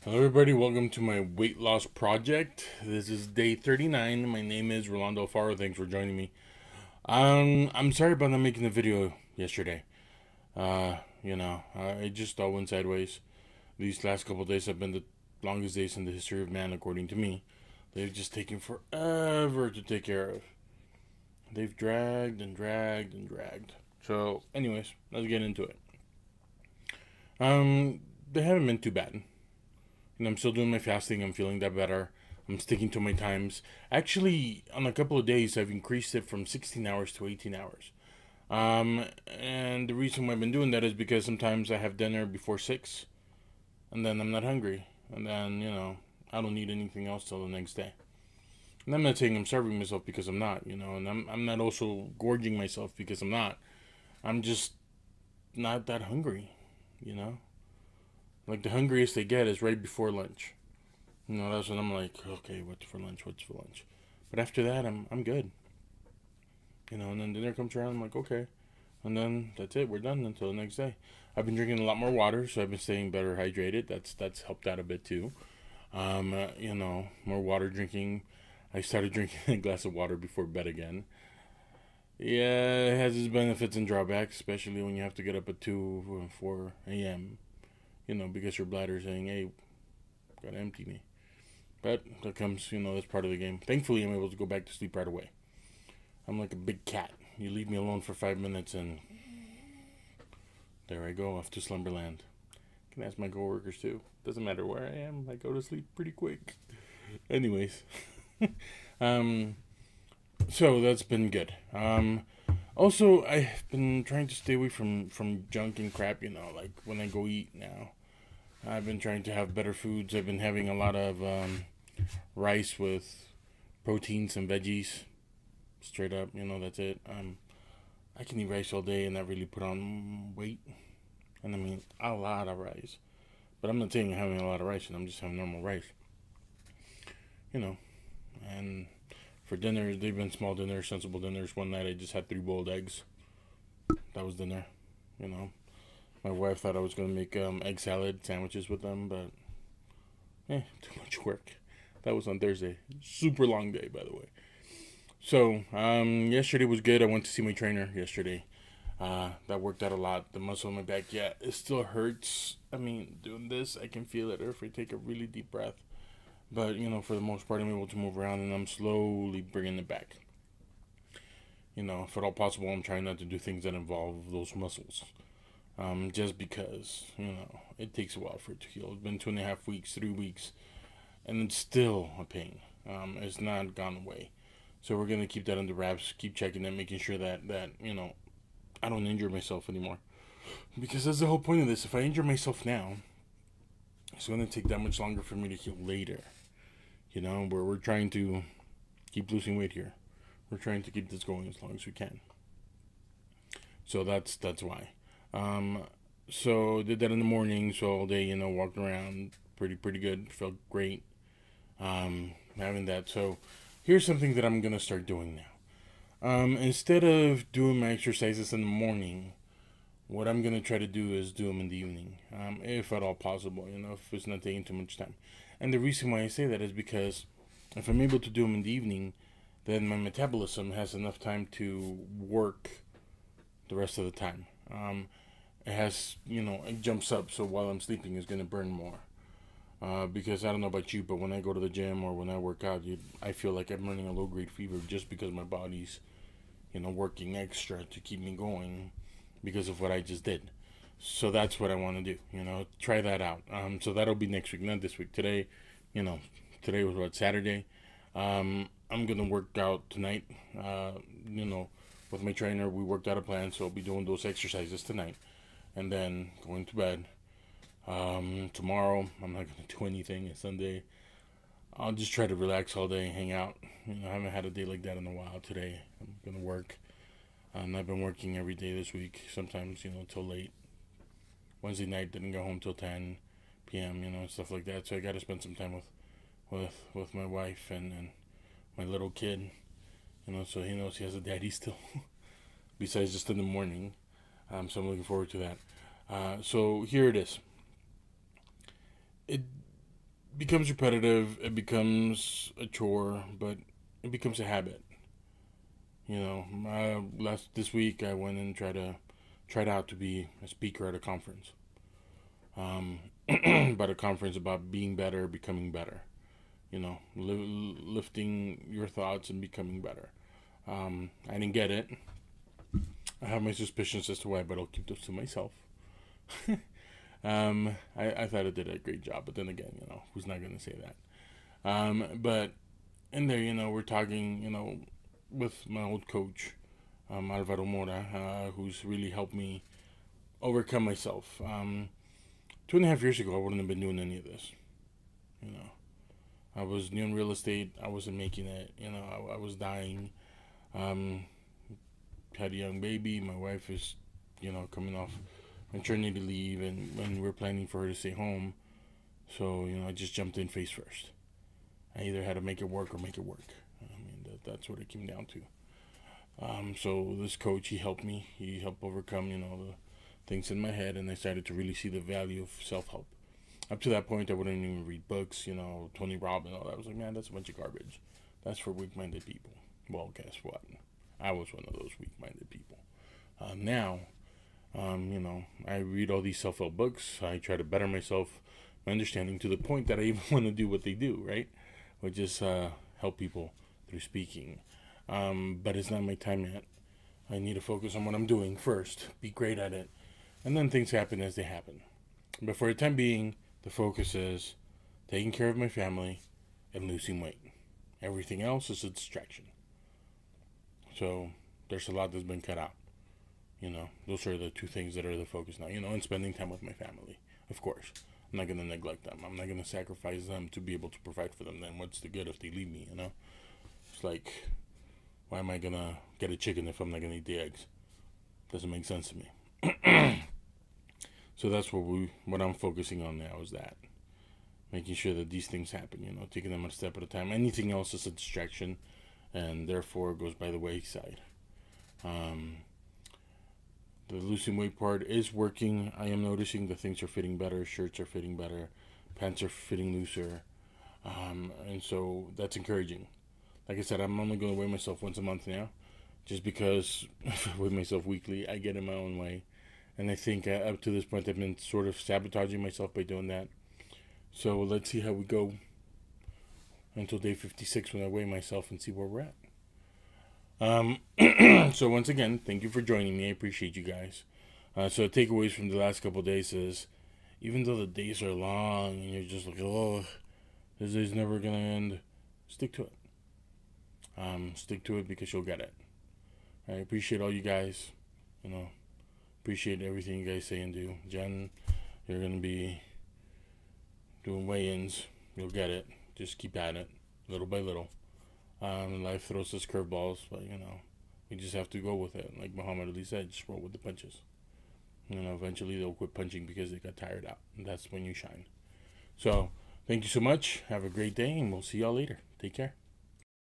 Hello everybody, welcome to my weight loss project. This is day 39. My name is Rolando Alfaro. Thanks for joining me. I'm sorry about not making the video yesterday. It just all went sideways. These last couple of days have been the longest days in the history of man, according to me. They've just taken forever to take care of. They've dragged and dragged and dragged. So, anyways, let's get into it. They haven't been too bad. And I'm still doing my fasting. I'm feeling that better. I'm sticking to my times. Actually, on a couple of days, I've increased it from 16 hours to 18 hours. And the reason why I've been doing that is because sometimes I have dinner before 6, and then I'm not hungry. And then, I don't need anything else till the next day. And I'm not saying I'm starving myself because I'm not, and I'm not also gorging myself because I'm not. I'm just not that hungry, you know? Like, the hungriest they get is right before lunch. That's when I'm like, okay, what's for lunch? What's for lunch? But after that, I'm good. And then dinner comes around, I'm like, okay. And then that's it. We're done until the next day. I've been drinking a lot more water, so I've been staying better hydrated. That's helped out a bit too. More water drinking. I started drinking a glass of water before bed again. Yeah, it has its benefits and drawbacks, especially when you have to get up at 2 or 4 a.m. Because your bladder's saying, hey, gotta empty me. But that comes, that's part of the game. Thankfully, I'm able to go back to sleep right away. I'm like a big cat. You leave me alone for 5 minutes and there I go, off to slumberland. Can ask my coworkers too. Doesn't matter where I am, I go to sleep pretty quick. Anyways. um, so that's been good. Also, I've been trying to stay away from junk and crap, like when I go eat now. I've been trying to have better foods. I've been having a lot of rice with proteins and veggies. Straight up, that's it. I can eat rice all day and not really put on weight. And I mean, a lot of rice. But I'm not saying I'm having a lot of rice, and I'm just having normal rice. And for dinner, they've been small dinners, sensible dinners. One night I just had 3 boiled eggs. That was dinner, My wife thought I was going to make egg salad sandwiches with them, but too much work. That was on Thursday. Super long day, by the way. So, yesterday was good. I went to see my trainer yesterday. That worked out a lot. The muscle in my back, yeah, it still hurts. I mean, doing this, I can feel it if I take a really deep breath. But, for the most part, I'm able to move around and I'm slowly bringing it back. If at all possible, I'm trying not to do things that involve those muscles. Just because, it takes a while for it to heal. It's been 2.5 weeks, 3 weeks, and it's still a pain. It's not gone away. So we're going to keep that under wraps, keep checking it, making sure that I don't injure myself anymore. Because that's the whole point of this. If I injure myself now, it's going to take that much longer for me to heal later. Where we're trying to keep losing weight here. We're trying to keep this going as long as we can. So that's why. So did that in the morning. So all day, walked around pretty good. Felt great. Having that. So here's something that I'm gonna start doing now. Instead of doing my exercises in the morning, what I'm gonna try to do is do them in the evening, if at all possible. If it's not taking too much time. And the reason why I say that is because if I'm able to do them in the evening, then my metabolism has enough time to work the rest of the time. It has, it jumps up, so while I'm sleeping, it's going to burn more. Because I don't know about you, but when I go to the gym or when I work out, I feel like I'm running a low-grade fever just because my body's, working extra to keep me going because of what I just did. So that's what I want to do, try that out. So that'll be next week, not this week. Today, today was what, Saturday? I'm going to work out tonight, with my trainer. We worked out a plan, so I'll be doing those exercises tonight. And then going to bed. Tomorrow, I'm not going to do anything. It's Sunday. I'll just try to relax all day, hang out. I haven't had a day like that in a while. Today, I'm going to work. I've been working every day this week, sometimes, till late. Wednesday night, didn't go home till 10 p.m., stuff like that. So I got to spend some time with my wife and my little kid, so he knows he has a daddy still, besides just in the morning. So I'm looking forward to that. So here it is. becomes repetitive, it becomes a chore, but it becomes a habit. You know, this week I went and tried out to be a speaker at a conference. Um, but a conference about being better, becoming better. You know, lifting your thoughts and becoming better. I didn't get it. I have my suspicions as to why, but I'll keep those to myself. I thought I did a great job, but then again, you know, who's not going to say that? But in there, you know, we're talking, you know, with my old coach, Alvaro Mora, who's really helped me overcome myself. 2.5 years ago, I wouldn't have been doing any of this. You know, I was new in real estate. I wasn't making it. You know, I was dying. Um, had a young baby. My wife is, you know, coming off maternity leave, and when we're planning for her to stay home. So, you know, I just jumped in face first. I either had to make it work or make it work. I mean, that's what it came down to. So this coach, he helped me. He helped overcome, you know, the things in my head, and I started to really see the value of self-help. Up to that point, I wouldn't even read books, you know, Tony Robbins, all that. I was like, man, that's a bunch of garbage. That's for weak-minded people. Well, guess what? I was one of those weak-minded people. Now, you know, I read all these self-help books. I try to better myself, my understanding, to the point that I even want to do what they do, right? Which is help people through speaking. But it's not my time yet. I need to focus on what I'm doing first, be great at it, and then things happen as they happen. But for the time being, the focus is taking care of my family and losing weight. Everything else is a distraction. So there's a lot that's been cut out. You know, those are the two things that are the focus now. You know, and spending time with my family, of course. I'm not going to neglect them. I'm not going to sacrifice them to be able to provide for them. Then what's the good if they leave me, you know? It's like, why am I going to get a chicken if I'm not going to eat the eggs? Doesn't make sense to me. So that's what I'm focusing on now, is that. Making sure that these things happen, you know, taking them a step at a time. Anything else is a distraction, and therefore goes by the wayside. The losing weight part is working. I am noticing that things are fitting better. Shirts are fitting better. Pants are fitting looser. And so that's encouraging. Like I said, I'm only going to weigh myself once a month now. Just because if I weigh myself weekly, I get in my own way. And I think up to this point, I've been sort of sabotaging myself by doing that. So let's see how we go until day 56 when I weigh myself and see where we're at. So once again, thank you for joining me. I appreciate you guys. So the takeaways from the last couple of days is, even though the days are long and you're just like, oh, this day's never gonna end, stick to it. Stick to it because you'll get it. I appreciate all you guys. You know, appreciate everything you guys say and do. Jen, you're gonna be doing weigh-ins. You'll get it. Just keep at it, little by little. Life throws us curveballs, but you know, we just have to go with it. Like Muhammad Ali said, just roll with the punches. You know, eventually they'll quit punching because they got tired out, and that's when you shine. So, thank you so much. Have a great day, and we'll see y'all later. Take care.